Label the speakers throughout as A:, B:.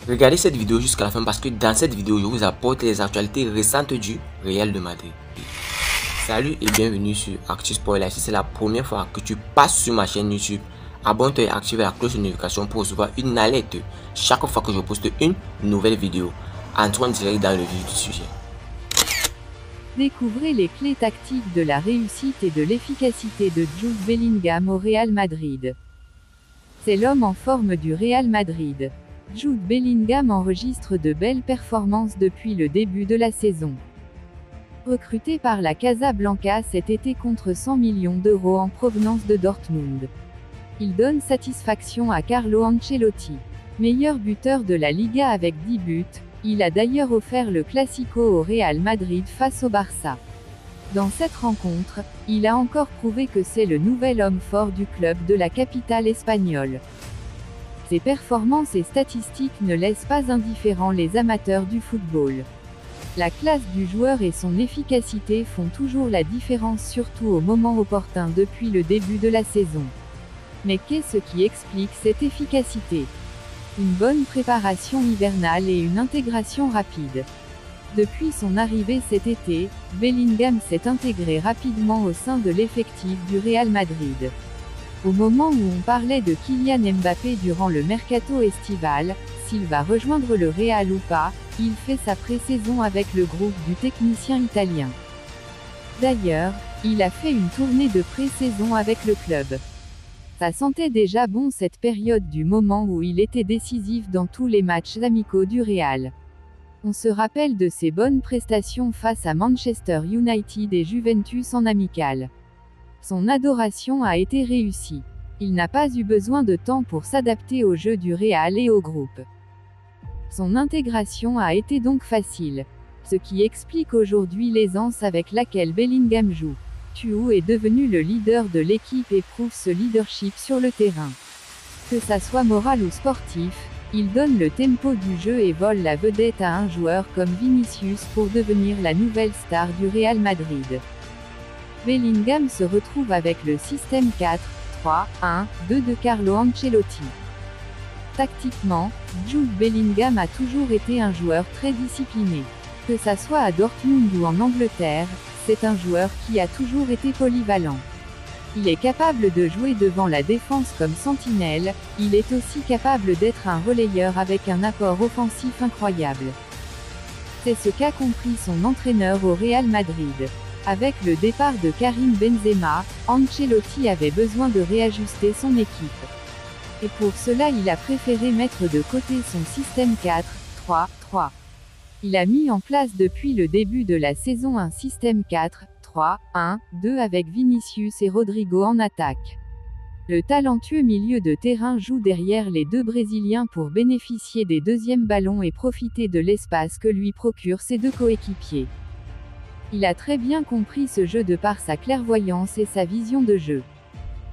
A: Regardez cette vidéo jusqu'à la fin parce que dans cette vidéo, je vous apporte les actualités récentes du Real de Madrid. Salut et bienvenue sur ActuSport. Si c'est la première fois que tu passes sur ma chaîne YouTube, abonne-toi et active la cloche de notification pour recevoir une alerte chaque fois que je poste une nouvelle vidéo. Entrons direct dans le vif du sujet.
B: Découvrez les clés tactiques de la réussite et de l'efficacité de Jude Bellingham au Real Madrid. C'est l'homme en forme du Real Madrid. Jude Bellingham enregistre de belles performances depuis le début de la saison. Recruté par la Casablanca cet été contre 100 millions d'euros en provenance de Dortmund. Il donne satisfaction à Carlo Ancelotti. Meilleur buteur de la Liga avec 10 buts, il a d'ailleurs offert le Classico au Real Madrid face au Barça. Dans cette rencontre, il a encore prouvé que c'est le nouvel homme fort du club de la capitale espagnole. Ses performances et statistiques ne laissent pas indifférents les amateurs du football. La classe du joueur et son efficacité font toujours la différence, surtout au moment opportun depuis le début de la saison. Mais qu'est-ce qui explique cette efficacité ? Une bonne préparation hivernale et une intégration rapide. Depuis son arrivée cet été, Bellingham s'est intégré rapidement au sein de l'effectif du Real Madrid. Au moment où on parlait de Kylian Mbappé durant le mercato estival, s'il va rejoindre le Real ou pas, il fait sa pré-saison avec le groupe du technicien italien. D'ailleurs, il a fait une tournée de pré-saison avec le club. Ça sentait déjà bon cette période du moment où il était décisif dans tous les matchs amicaux du Real. On se rappelle de ses bonnes prestations face à Manchester United et Juventus en amical. Son adoration a été réussie. Il n'a pas eu besoin de temps pour s'adapter au jeu du Real et au groupe. Son intégration a été donc facile. Ce qui explique aujourd'hui l'aisance avec laquelle Bellingham joue. Thiago est devenu le leader de l'équipe et prouve ce leadership sur le terrain. Que ça soit moral ou sportif, il donne le tempo du jeu et vole la vedette à un joueur comme Vinicius pour devenir la nouvelle star du Real Madrid. Bellingham se retrouve avec le système 4-3-1-2 de Carlo Ancelotti. Tactiquement, Jude Bellingham a toujours été un joueur très discipliné. Que ça soit à Dortmund ou en Angleterre, c'est un joueur qui a toujours été polyvalent. Il est capable de jouer devant la défense comme sentinelle, il est aussi capable d'être un relayeur avec un apport offensif incroyable. C'est ce qu'a compris son entraîneur au Real Madrid. Avec le départ de Karim Benzema, Ancelotti avait besoin de réajuster son équipe. Et pour cela il a préféré mettre de côté son système 4-3-3. Il a mis en place depuis le début de la saison un système 4-3-1-2 avec Vinicius et Rodrigo en attaque. Le talentueux milieu de terrain joue derrière les deux Brésiliens pour bénéficier des deuxièmes ballons et profiter de l'espace que lui procurent ses deux coéquipiers. Il a très bien compris ce jeu de par sa clairvoyance et sa vision de jeu.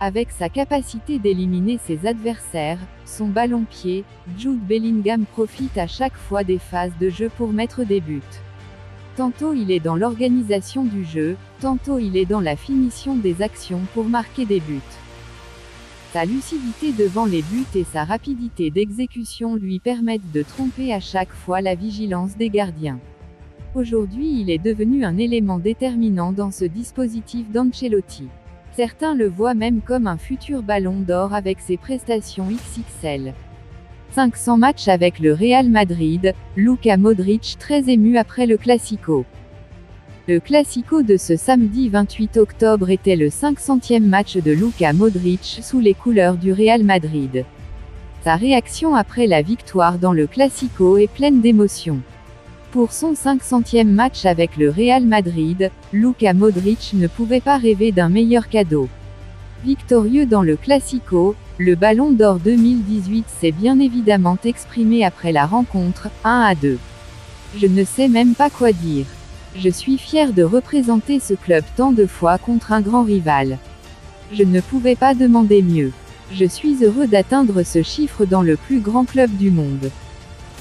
B: Avec sa capacité d'éliminer ses adversaires, son ballon-pied, Jude Bellingham profite à chaque fois des phases de jeu pour mettre des buts. Tantôt il est dans l'organisation du jeu, tantôt il est dans la finition des actions pour marquer des buts. Sa lucidité devant les buts et sa rapidité d'exécution lui permettent de tromper à chaque fois la vigilance des gardiens. Aujourd'hui il est devenu un élément déterminant dans ce dispositif d'Ancelotti. Certains le voient même comme un futur ballon d'or avec ses prestations XXL. 500 matchs avec le Real Madrid, Luka Modric très ému après le Classico. Le Classico de ce samedi 28 octobre était le 500e match de Luka Modric sous les couleurs du Real Madrid. Sa réaction après la victoire dans le Classico est pleine d'émotion. Pour son 500e match avec le Real Madrid, Luka Modric ne pouvait pas rêver d'un meilleur cadeau. Victorieux dans le Classico, le Ballon d'Or 2018 s'est bien évidemment exprimé après la rencontre, 1-2. Je ne sais même pas quoi dire. Je suis fier de représenter ce club tant de fois contre un grand rival. Je ne pouvais pas demander mieux. Je suis heureux d'atteindre ce chiffre dans le plus grand club du monde.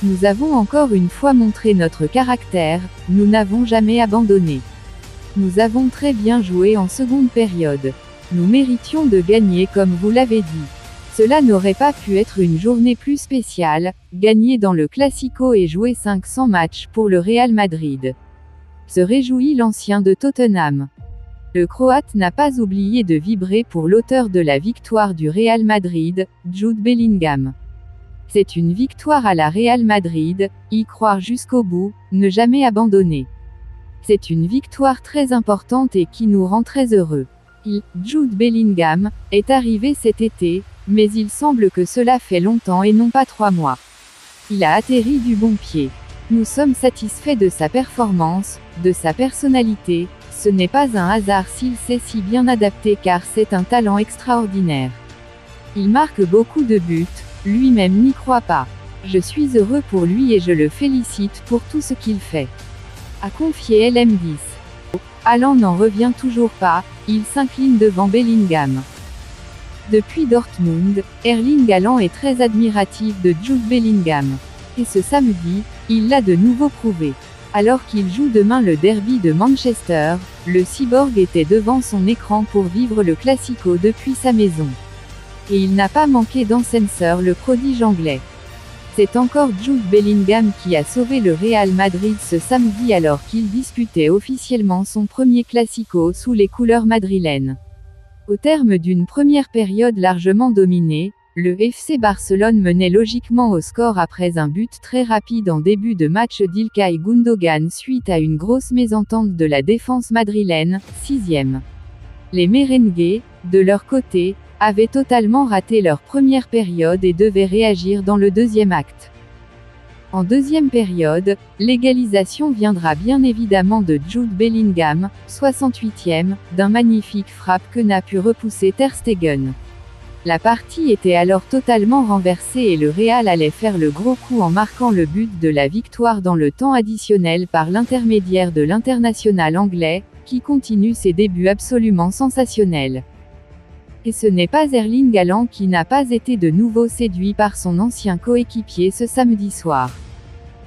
B: Nous avons encore une fois montré notre caractère, nous n'avons jamais abandonné. Nous avons très bien joué en seconde période. Nous méritions de gagner comme vous l'avez dit. Cela n'aurait pas pu être une journée plus spéciale, gagner dans le Classico et jouer 500 matchs pour le Real Madrid. Se réjouit l'ancien de Tottenham. Le Croate n'a pas oublié de vibrer pour l'auteur de la victoire du Real Madrid, Jude Bellingham. C'est une victoire à la Real Madrid, y croire jusqu'au bout, ne jamais abandonner. C'est une victoire très importante et qui nous rend très heureux. Jude Bellingham, est arrivé cet été, mais il semble que cela fait longtemps et non pas 3 mois. Il a atterri du bon pied. Nous sommes satisfaits de sa performance, de sa personnalité, ce n'est pas un hasard s'il s'est si bien adapté car c'est un talent extraordinaire. Il marque beaucoup de buts, lui-même n'y croit pas. Je suis heureux pour lui et je le félicite pour tout ce qu'il fait. A confié LM10. Haaland n'en revient toujours pas, il s'incline devant Bellingham. Depuis Dortmund, Erling Haaland est très admiratif de Jude Bellingham. Et ce samedi, il l'a de nouveau prouvé. Alors qu'il joue demain le derby de Manchester, le cyborg était devant son écran pour vivre le Classico depuis sa maison. Et il n'a pas manqué d'ascenseur le prodige anglais. C'est encore Jude Bellingham qui a sauvé le Real Madrid ce samedi alors qu'il disputait officiellement son premier Classico sous les couleurs madrilènes. Au terme d'une première période largement dominée, le FC Barcelone menait logiquement au score après un but très rapide en début de match d'Ilkay Gundogan suite à une grosse mésentente de la défense madrilène, 6e. Les merengues, de leur côté, avaient totalement raté leur première période et devaient réagir dans le deuxième acte. En deuxième période, l'égalisation viendra bien évidemment de Jude Bellingham, 68e, d'un magnifique frappe que n'a pu repousser Ter Stegen. La partie était alors totalement renversée et le Real allait faire le gros coup en marquant le but de la victoire dans le temps additionnel par l'intermédiaire de l'international anglais, qui continue ses débuts absolument sensationnels. Et ce n'est pas Erling Haaland qui n'a pas été de nouveau séduit par son ancien coéquipier ce samedi soir.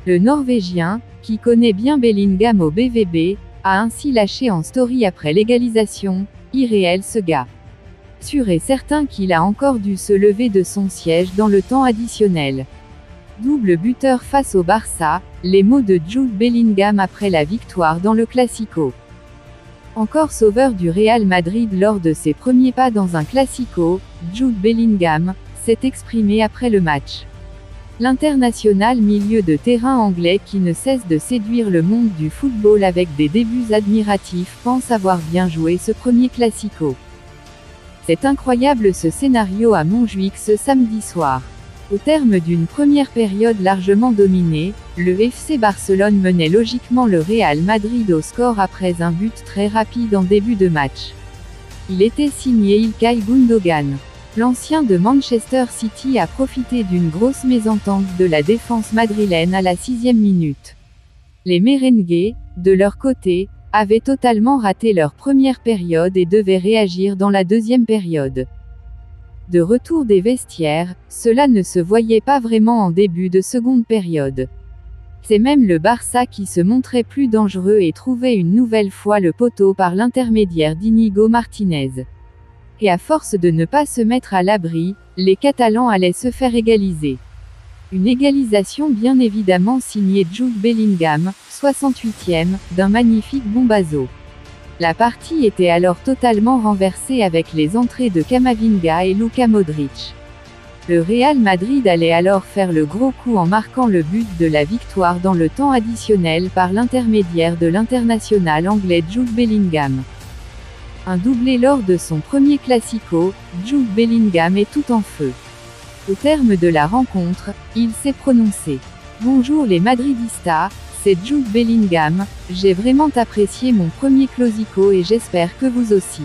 B: Le Norvégien, qui connaît bien Bellingham au BVB, a ainsi lâché en story après l'égalisation, « Irréel ce gars ». Sûr et certain qu'il a encore dû se lever de son siège dans le temps additionnel. Double buteur face au Barça, les mots de Jude Bellingham après la victoire dans le Classico. Encore sauveur du Real Madrid lors de ses premiers pas dans un Classico, Jude Bellingham s'est exprimé après le match. L'international milieu de terrain anglais qui ne cesse de séduire le monde du football avec des débuts admiratifs pense avoir bien joué ce premier Classico. C'est incroyable ce scénario à Montjuïc ce samedi soir. Au terme d'une première période largement dominée, le FC Barcelone menait logiquement le Real Madrid au score après un but très rapide en début de match. Il était signé Ilkay Gundogan. L'ancien de Manchester City a profité d'une grosse mésentente de la défense madrilène à la 6e minute. Les merengues, de leur côté, avaient totalement raté leur première période et devaient réagir dans la deuxième période. De retour des vestiaires, cela ne se voyait pas vraiment en début de seconde période. C'est même le Barça qui se montrait plus dangereux et trouvait une nouvelle fois le poteau par l'intermédiaire d'Inigo Martinez. Et à force de ne pas se mettre à l'abri, les Catalans allaient se faire égaliser. Une égalisation bien évidemment signée Jude Bellingham, 68e, d'un magnifique bombazo. La partie était alors totalement renversée avec les entrées de Camavinga et Luka Modric. Le Real Madrid allait alors faire le gros coup en marquant le but de la victoire dans le temps additionnel par l'intermédiaire de l'international anglais Jude Bellingham. Un doublé lors de son premier Classico, Jude Bellingham est tout en feu. Au terme de la rencontre, il s'est prononcé. « Bonjour les Madridistas, c'est Jude Bellingham, j'ai vraiment apprécié mon premier Classico et j'espère que vous aussi.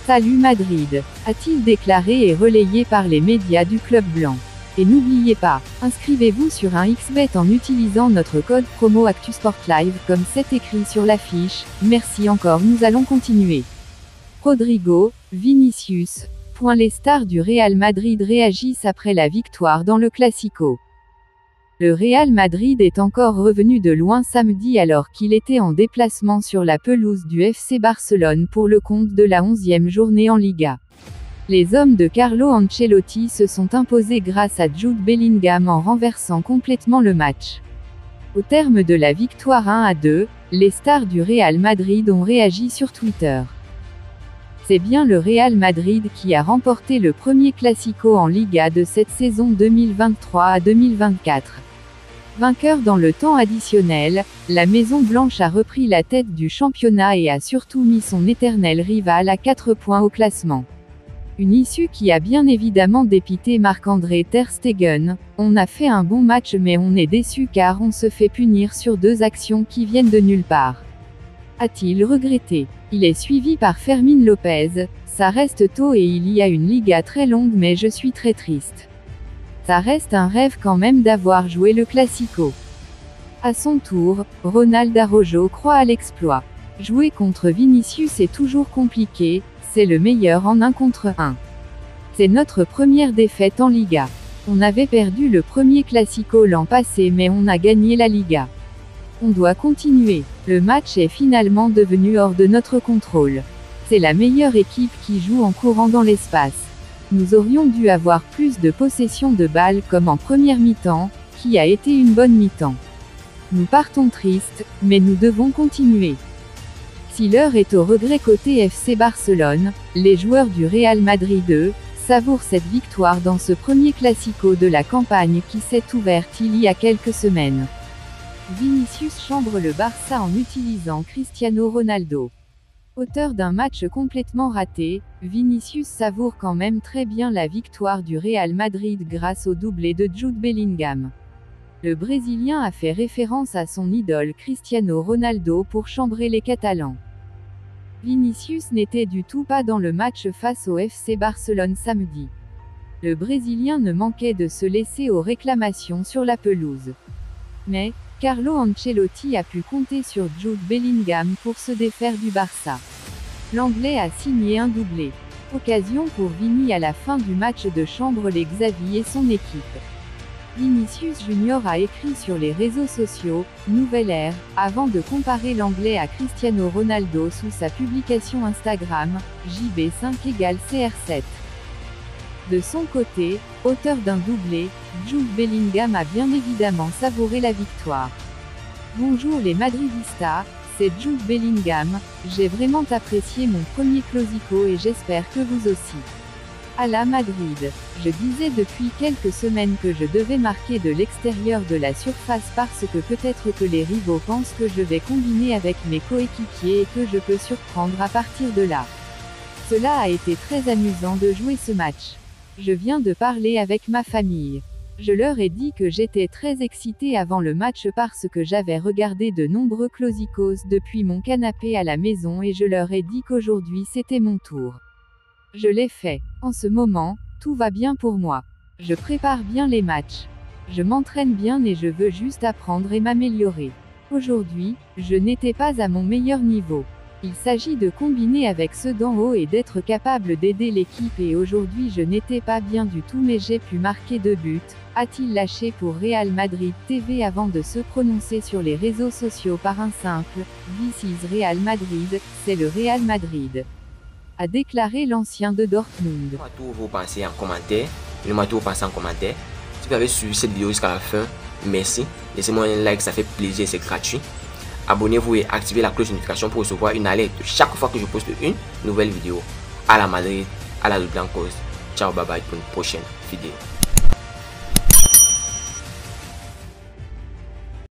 B: Salut Madrid », a-t-il déclaré et relayé par les médias du club blanc. Et n'oubliez pas, inscrivez-vous sur un XBet en utilisant notre code promo ActuSportLive comme c'est écrit sur l'affiche. Merci encore, nous allons continuer. Rodrigo, Vinicius. Les stars du Real Madrid réagissent après la victoire dans le Classico. Le Real Madrid est encore revenu de loin samedi alors qu'il était en déplacement sur la pelouse du FC Barcelone pour le compte de la 11e journée en Liga. Les hommes de Carlo Ancelotti se sont imposés grâce à Jude Bellingham en renversant complètement le match. Au terme de la victoire 1-2, les stars du Real Madrid ont réagi sur Twitter. C'est bien le Real Madrid qui a remporté le premier Classico en Liga de cette saison 2023 à 2024. Vainqueur dans le temps additionnel, la Maison Blanche a repris la tête du championnat et a surtout mis son éternel rival à 4 points au classement. Une issue qui a bien évidemment dépité Marc-André Ter Stegen. On a fait un bon match mais on est déçu car on se fait punir sur 2 actions qui viennent de nulle part. A-t-il regretté? Il est suivi par Fermín López. Ça reste tôt et il y a une Liga très longue mais je suis très triste. Ça reste un rêve quand même d'avoir joué le Classico. À son tour, Ronald Araujo croit à l'exploit. Jouer contre Vinicius est toujours compliqué, c'est le meilleur en 1 contre 1. C'est notre première défaite en Liga. On avait perdu le premier Classico l'an passé mais on a gagné la Liga. On doit continuer. Le match est finalement devenu hors de notre contrôle. C'est la meilleure équipe qui joue en courant dans l'espace. Nous aurions dû avoir plus de possession de balles comme en première mi-temps, qui a été une bonne mi-temps. Nous partons tristes, mais nous devons continuer. Si l'heure est au regret côté FC Barcelone, les joueurs du Real Madrid, eux, savourent cette victoire dans ce premier Classico de la campagne qui s'est ouverte il y a quelques semaines. Vinicius chambre le Barça en utilisant Cristiano Ronaldo. Auteur d'un match complètement raté, Vinicius savoure quand même très bien la victoire du Real Madrid grâce au doublé de Jude Bellingham. Le Brésilien a fait référence à son idole Cristiano Ronaldo pour chambrer les Catalans. Vinicius n'était du tout pas dans le match face au FC Barcelone samedi. Le Brésilien ne manquait de se laisser aux réclamations sur la pelouse. Mais, Carlo Ancelotti a pu compter sur Jude Bellingham pour se défaire du Barça. L'Anglais a signé un doublé. Occasion pour Vini à la fin du match de chambre les Xavi et son équipe. Vinicius Junior a écrit sur les réseaux sociaux « Nouvelle ère » avant de comparer l'Anglais à Cristiano Ronaldo sous sa publication Instagram « JB5 = CR7 ». De son côté, auteur d'un doublé, Jude Bellingham a bien évidemment savouré la victoire. Bonjour les Madridistas, c'est Jude Bellingham, j'ai vraiment apprécié mon premier Classico et j'espère que vous aussi. À la Madrid, je disais depuis quelques semaines que je devais marquer de l'extérieur de la surface parce que peut-être que les rivaux pensent que je vais combiner avec mes coéquipiers et que je peux surprendre à partir de là. Cela a été très amusant de jouer ce match. Je viens de parler avec ma famille. Je leur ai dit que j'étais très excitée avant le match parce que j'avais regardé de nombreux Clásicos depuis mon canapé à la maison et je leur ai dit qu'aujourd'hui c'était mon tour. Je l'ai fait. En ce moment, tout va bien pour moi. Je prépare bien les matchs. Je m'entraîne bien et je veux juste apprendre et m'améliorer. Aujourd'hui, je n'étais pas à mon meilleur niveau. Il s'agit de combiner avec ceux d'en haut et d'être capable d'aider l'équipe et aujourd'hui je n'étais pas bien du tout mais j'ai pu marquer 2 buts, a-t-il lâché pour Real Madrid TV avant de se prononcer sur les réseaux sociaux par un simple « This is Real Madrid, c'est le Real Madrid », a déclaré l'ancien de Dortmund.
A: Dites-moi tout vos pensées en commentaire, dites-moi tout vos pensées en commentaire. Si vous avez suivi cette vidéo jusqu'à la fin, merci, laissez-moi un like, ça fait plaisir, c'est gratuit. Abonnez-vous et activez la cloche de notification pour recevoir une alerte chaque fois que je poste une nouvelle vidéo. À la Madrid, à la Blancos. Ciao, bye bye pour une prochaine vidéo.